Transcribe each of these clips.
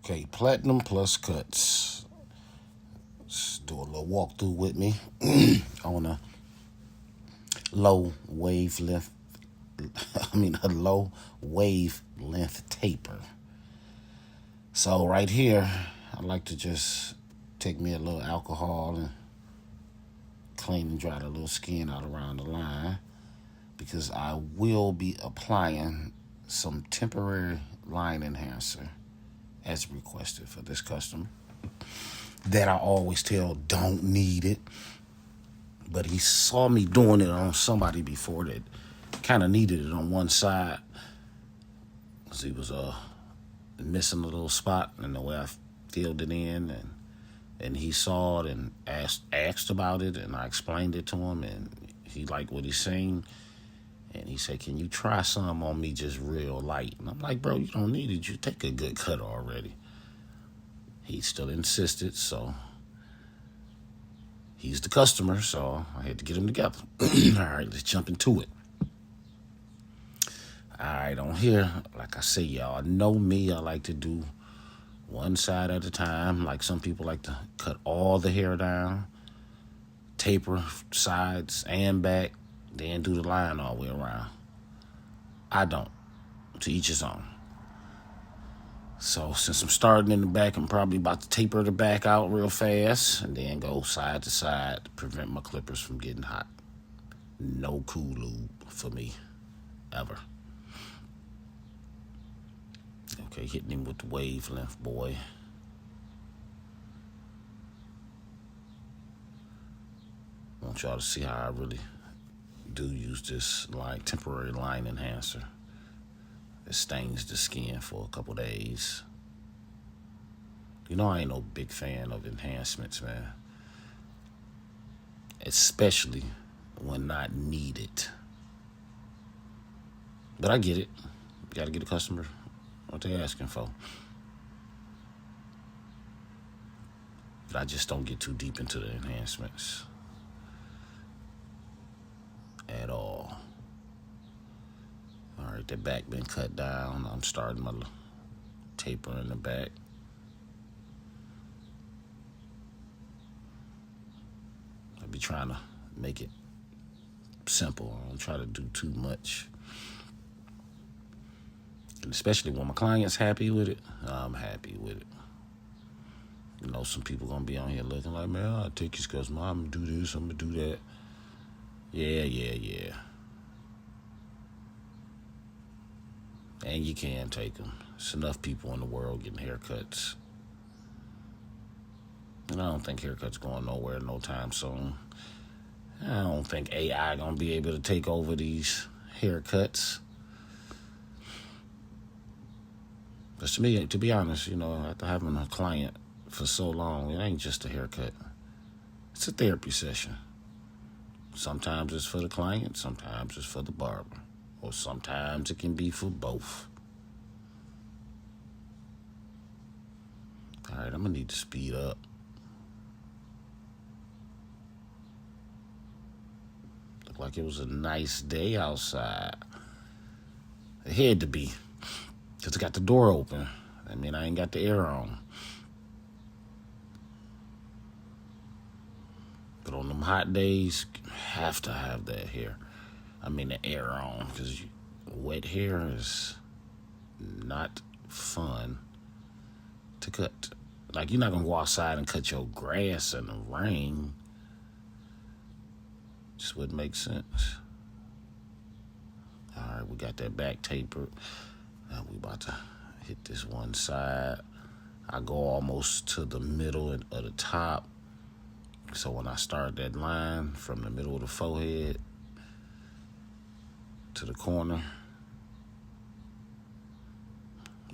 Okay, Platinum Plus Cuts. Let's do a little walkthrough with me on a low wavelength. A low wavelength taper. So right here, I like to just take me a little alcohol and clean and dry the little skin out around the line because I will be applying some temporary line enhancer as requested for this customer that I always tell don't need it, but he saw me doing it on somebody before that kind of needed it on one side because he was missing a little spot in the way I filled it in, and he saw it and asked about it, and I explained it to him, and he liked what he seen, and he said, "Can you try some on me just real light?" And I'm like, "Bro, you don't need it. You take a good cut already." He still insisted, so he's the customer, so I had to get him together. All right, let's jump into it. All right, on here, like I say, y'all know me. I like to do one side at a time. Like some people like to cut all the hair down, taper sides and back, then do the line all the way around. I don't. To each his own. So since I'm starting in the back, I'm probably about to taper the back out real fast and then go side to side to prevent my clippers from getting hot. No cool lube for me, ever. Okay, hitting him with the wavelength, boy. I want y'all to see how I really do use this temporary line enhancer. It stains the skin for a couple days. You know I ain't no big fan of enhancements, man. Especially when not needed. But I get it. You gotta get a customer what they asking for. But I just don't get too deep into the enhancements at all. All right, the back been cut down. I'm starting my taper in the back. I be trying to make it simple. I don't try to do too much. And especially when my client's happy with it, I'm happy with it. You know, some people gonna be on here looking like, man, I'll take his customer. I'm gonna do this, I'm gonna do that. Yeah. And you can take them. There's enough people in the world getting haircuts. And I don't think haircuts going nowhere no time soon. I don't think AI gonna be able to take over these haircuts. But to be honest, after having a client for so long, it ain't just a haircut. It's a therapy session. Sometimes it's for the client, sometimes it's for the barber. Or sometimes it can be for both. All right, I'm gonna need to speed up. Looked like it was a nice day outside. It had to be, because I got the door open. I mean, I ain't got the air on. But on them hot days, you have to have the air on, because wet hair is not fun to cut. Like, you're not going to go outside and cut your grass in the rain. Just wouldn't make sense. All right, we got that back tapered. Now we about to hit this one side. I go almost to the middle of the top. So when I start that line from the middle of the forehead to the corner,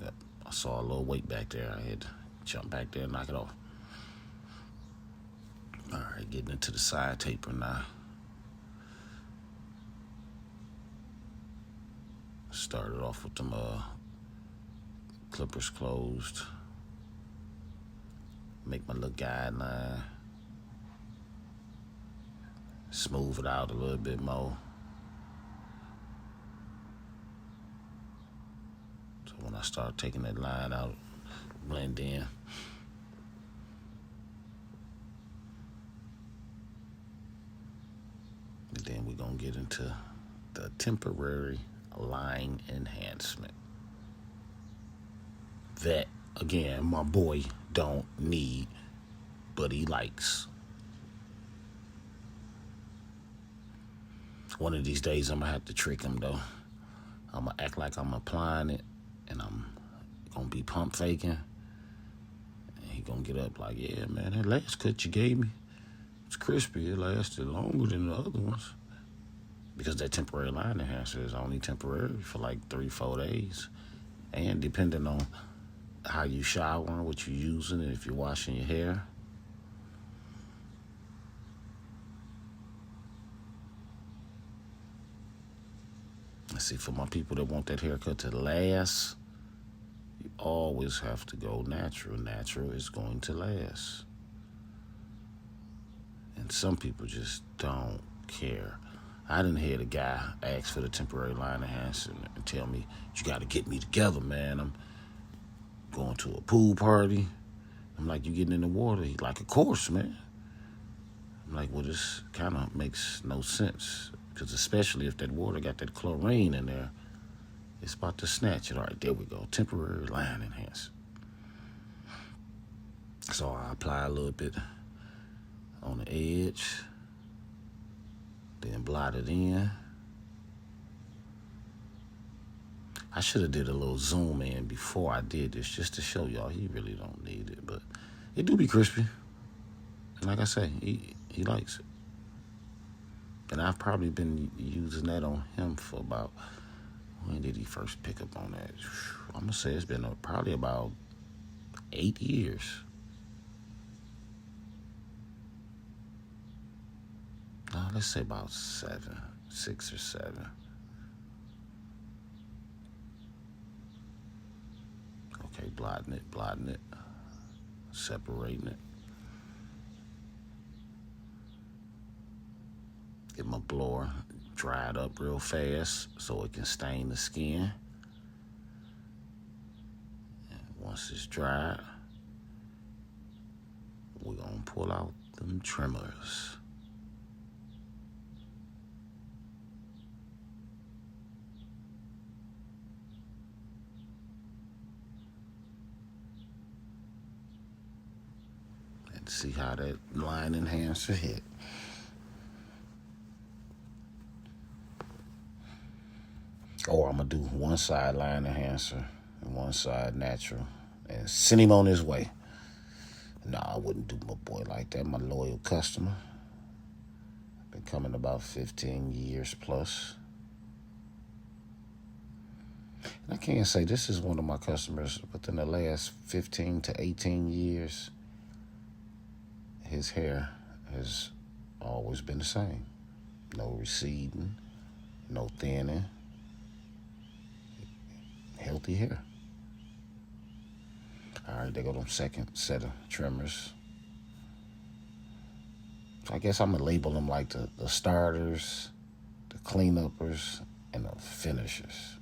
yep, I saw a little weight back there. I had to jump back there and knock it off. All right, getting into the side taper now. Started off with them clippers closed. Make my little guideline. Smooth it out a little bit more. So when I start taking that line out, blend in. And then we're going to get into the temporary line enhancement. That, again, my boy don't need, but he likes. One of these days, I'm going to have to trick him, though. I'm going to act like I'm applying it, and I'm going to be pump faking. And he going to get up like, yeah, man, that last cut you gave me, it's crispy. It lasted longer than the other ones. Because that temporary line enhancer is only temporary for like 3-4 days. And depending on how you shower and what you're using, and if you're washing your hair. Let's see, for my people that want that haircut to last, you always have to go natural. Natural is going to last. And some people just don't care. I didn't hear the guy ask for the temporary line enhancer and tell me, you got to get me together, man. I'm going to a pool party. I'm like, you getting in the water? He's like, of course, man. I'm like, well, this kind of makes no sense. Because especially if that water got that chlorine in there, it's about to snatch it. All right, there we go. Temporary line enhancer. So I apply a little bit on the edge. Then blot it in. I should have did a little zoom in before I did this just to show y'all he really don't need it. But it do be crispy. And like I say, he likes it. And I've probably been using that on him for about, when did he first pick up on that? I'm going to say it's been probably about 8 years. No, let's say about 6 or 7. Okay, blotting it, separating it. Get my blower dried up real fast so it can stain the skin. And once it's dried, we're going to pull out them trimmers. And see how that line enhancer hit. Or I'm going to do one side line enhancer and one side natural and send him on his way. No, I wouldn't do my boy like that. My loyal customer. Been coming about 15 years plus. And I can't say this is one of my customers within the last 15 to 18 years. His hair has always been the same. No receding, no thinning. Healthy hair. All right, there go them second set of trimmers. So I guess I'm going to label them like the starters, the cleanuppers, and the finishers.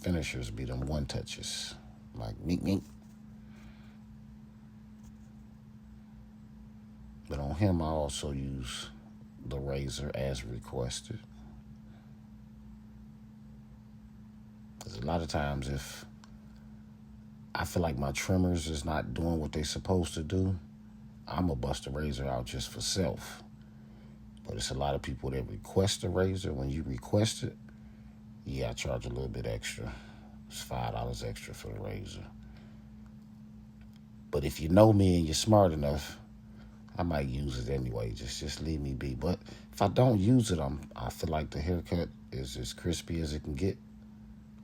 Finishers be them one touches, like meek meek. But on him, I also use the razor as requested. Because a lot of times if I feel like my trimmers is not doing what they supposed to do, I'm going to bust the razor out just for self. But it's a lot of people that request a razor. When you request it, yeah, I charge a little bit extra. It's $5 extra for the razor. But if you know me and you're smart enough, I might use it anyway. Just leave me be. But if I don't use it, I feel like the haircut is as crispy as it can get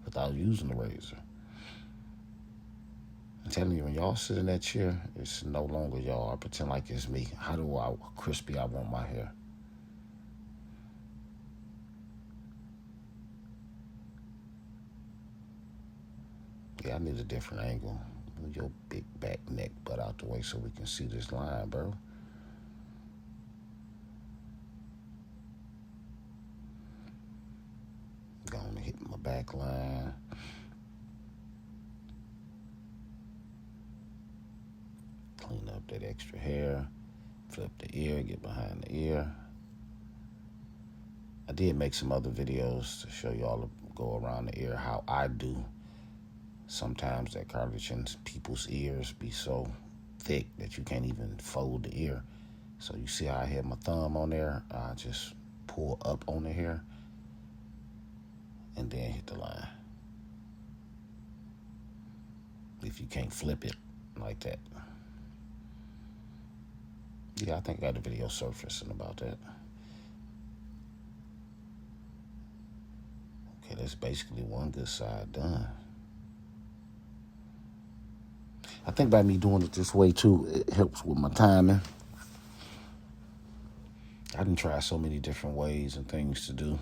without using the razor. I'm telling you, when y'all sit in that chair, it's no longer y'all. I pretend like it's me. How crispy I want my hair. Yeah, I need a different angle. Move your big back neck butt out the way so we can see this line, bro. my back line. Clean up that extra hair. Flip the ear, get behind the ear. I did make some other videos to show y'all to go around the ear how I do. Sometimes that cartilage in people's ears be so thick that you can't even fold the ear. So you see how I had my thumb on there? I just pull up on the hair and then hit the line. If you can't flip it like that. Yeah, I think I got a video surfacing about that. Okay, that's basically one good side done. I think by me doing it this way too, it helps with my timing. I done tried so many different ways and things to do.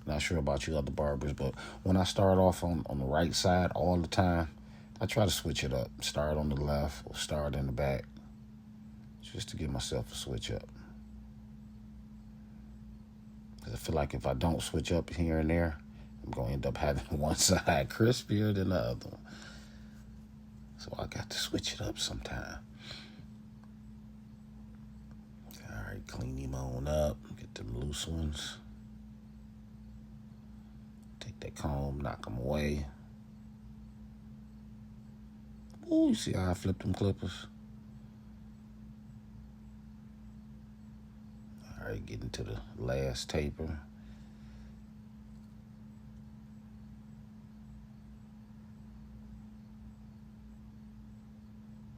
Not sure about you other barbers, but when I start off on the right side all the time, I try to switch it up. Start on the left or start in the back, just to give myself a switch up. Because I feel like if I don't switch up here and there, I'm going to end up having one side crispier than the other one. So I got to switch it up sometime. All right, clean him on up. Get them loose ones. Take that comb, knock them away. Ooh, you see how I flipped them clippers? All right, getting to the last taper.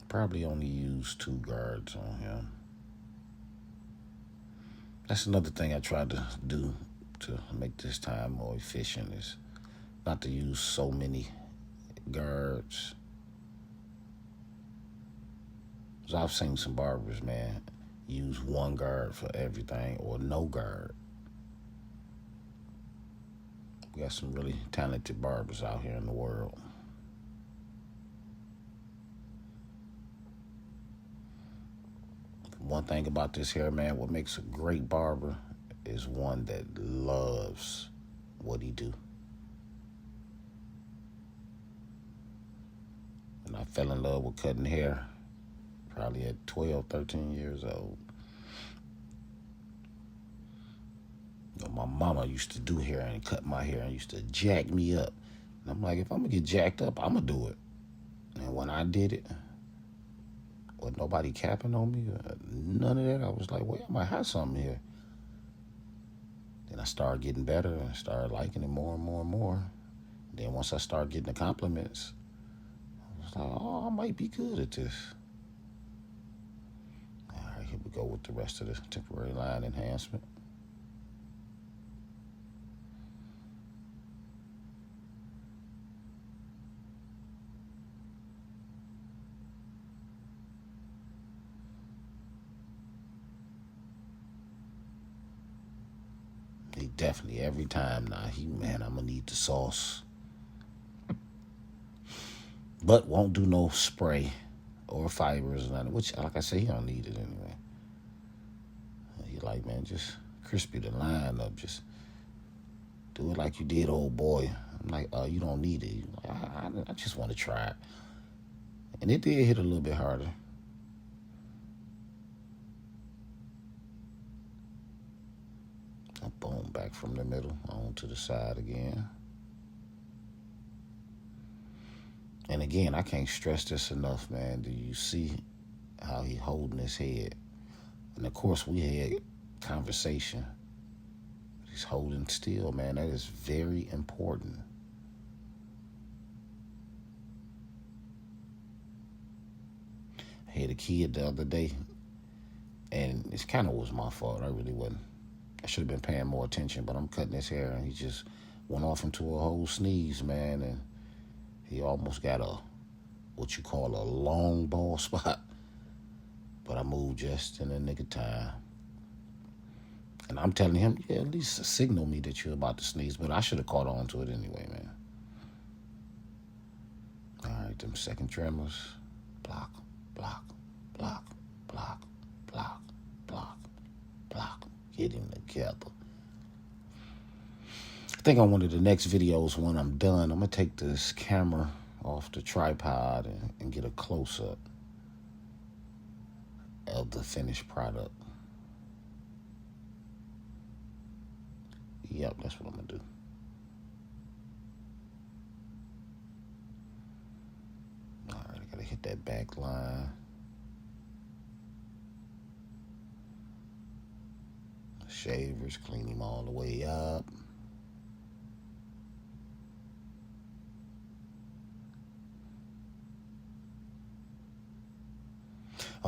Probably only use 2 guards on him. That's another thing I tried to do to make this time more efficient is not to use so many guards. Because I've seen some barbers, man, use 1 guard for everything or no guard. We got some really talented barbers out here in the world. One thing about this hair, man, what makes a great barber is one that loves what he do. And I fell in love with cutting hair probably at 12, 13 years old. You know, my mama used to do hair and cut my hair and used to jack me up. And I'm like, if I'm going to get jacked up, I'm going to do it. And when I did it, with nobody capping on me, none of that, I was like, well, I might have something here. Then I started getting better and started liking it more and more and more. Then once I started getting the compliments, I was like, oh, I might be good at this. All right, here we go with the rest of the temporary line enhancement. He definitely, every time now, man, I'm going to need the sauce. But won't do no spray or fibers or nothing, which, like I say, he don't need it anyway. He like, man, just crispy the line up. Just do it like you did, old boy. I'm like, you don't need it. Like, I just want to try it. And it did hit a little bit harder. Boom, back from the middle on to the side again. And again, I can't stress this enough, man. Do you see how he holding his head? And of course, we had conversation. He's holding still, man. That is very important. I had a kid the other day, and it kind of was my fault. I really wasn't. I should have been paying more attention, but I'm cutting his hair, and he just went off into a whole sneeze, man, and he almost got what you call a long ball spot. But I moved just in the nick of time. And I'm telling him, yeah, at least signal me that you're about to sneeze, but I should have caught on to it anyway, man. All right, them second tremors. Block, block, block, block, block, block, block. Get him together. think on one of the next videos when I'm done, I'm going to take this camera off the tripod and get a close-up of the finished product. Yep, that's what I'm going to do. All right, I got to hit that back line. Shavers, clean him all the way up.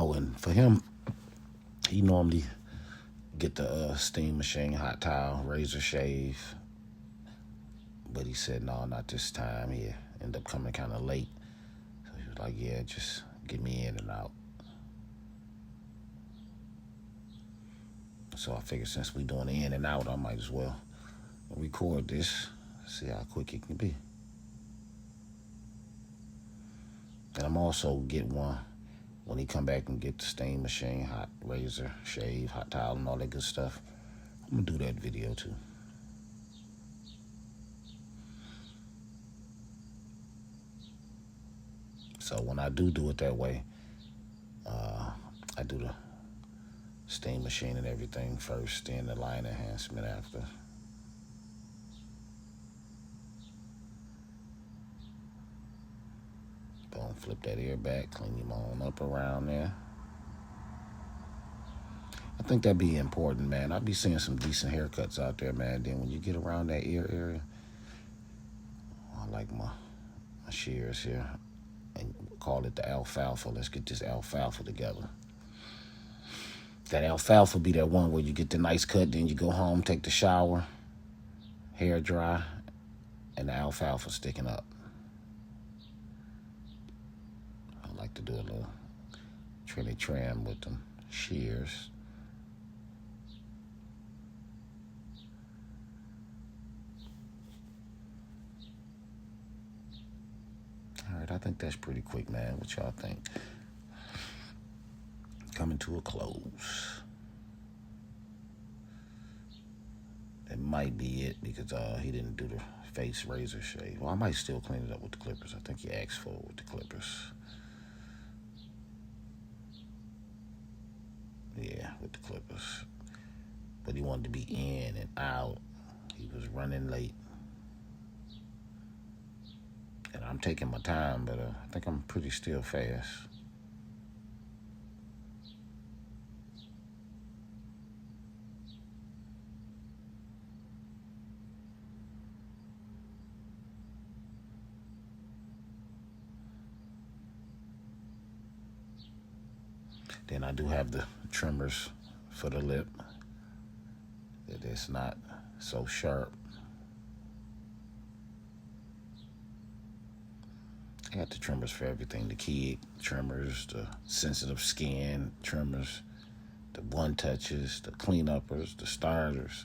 Oh, and for him, he normally get the steam machine, hot towel, razor shave. But he said, no, not this time. He ended up coming kind of late. So he was like, yeah, just get me in and out. So I figured since we doing the in and out, I might as well record this, see how quick it can be. And I'm also get one when he come back and get the steam machine, hot razor, shave, hot towel, and all that good stuff. I'm gonna do that video too. So when I do it that way, I do the steam machine and everything first, then the line enhancement after. Boom, flip that ear back, clean him on up around there. I think that'd be important, man. I'd be seeing some decent haircuts out there, man. Then when you get around that ear area, I like my shears here, and call it the alfalfa. Let's get this alfalfa together. That alfalfa be that one where you get the nice cut, then you go home, take the shower, hair dry, and the alfalfa sticking up. I like to do a little trim with them shears. All right, I think that's pretty quick, man. What y'all think? Coming to a close. That might be it because he didn't do the face razor shave. Well, I might still clean it up with the clippers. I think he asked for it with the clippers. Yeah, with the clippers. But he wanted to be in and out. He was running late. And I'm taking my time, but I think I'm pretty still fast. Then I do have the trimmers for the lip. That it's not so sharp. I got the trimmers for everything. The kid trimmers, the sensitive skin trimmers, the one touches, the cleanuppers, the starters.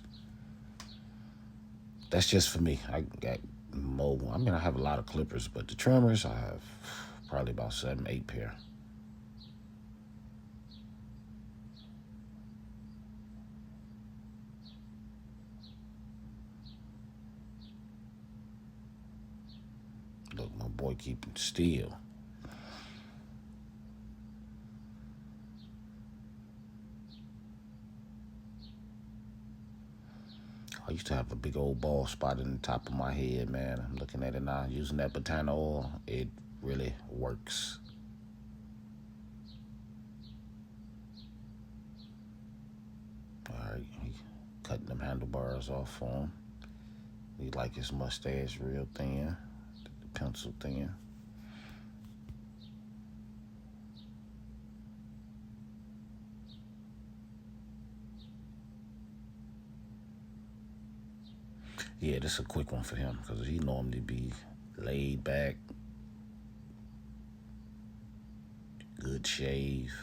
That's just for me. I got mobile. I mean, I have a lot of clippers, but the trimmers, I have probably about 7, 8 pair. Look, my boy keeping still. I used to have a big old bald spot in the top of my head, man. I'm looking at it now. Using that Botana oil, it really works. All right, he cutting them handlebars off for him. He like his mustache real thin, the pencil thin. Yeah, this is a quick one for him because he normally be laid back, good shave.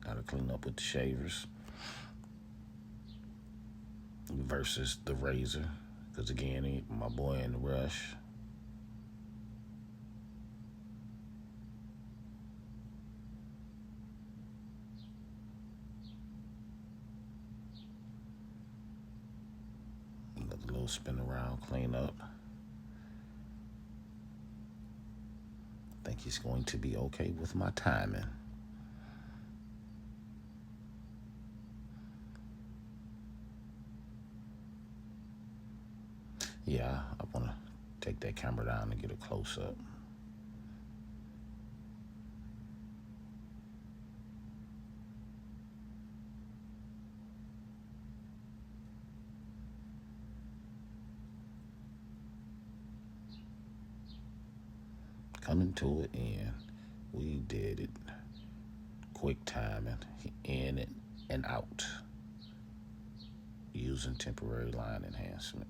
Gotta clean up with the shavers versus the razor because again, my boy in the rush. Another little spin around, clean up. I think he's going to be okay with my timing. Yeah, I want to take that camera down and get a close up. Coming to it end. We did it. Quick timing, in it and out. Using temporary line enhancement.